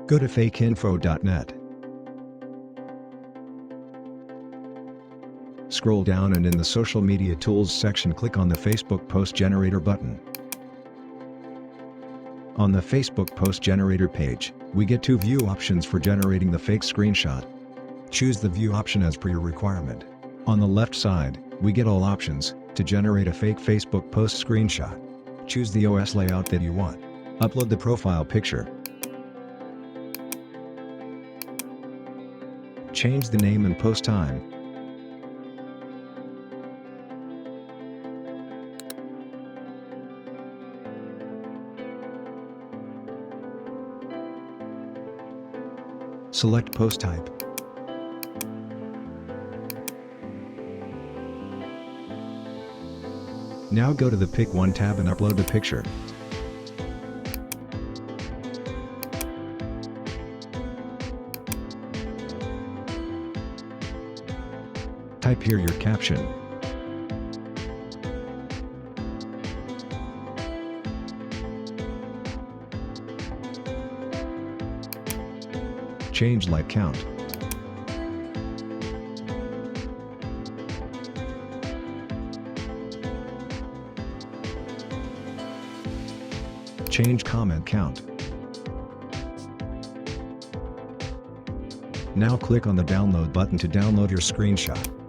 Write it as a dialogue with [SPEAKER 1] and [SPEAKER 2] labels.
[SPEAKER 1] Go to fakeinfo.net. Scroll down and in the Social Media Tools section click on the Facebook Post Generator button. On the Facebook Post Generator page, we get two view options for generating the fake screenshot. Choose the view option as per your requirement. On the left side, we get all options to generate a fake Facebook post screenshot. Choose the OS layout that you want. Upload the profile picture. Change the name and post time. Select post type. Now go to the Pick One tab and upload the picture. Type here your caption. Change like count. Change comment count. Now click on the download button to download your screenshot.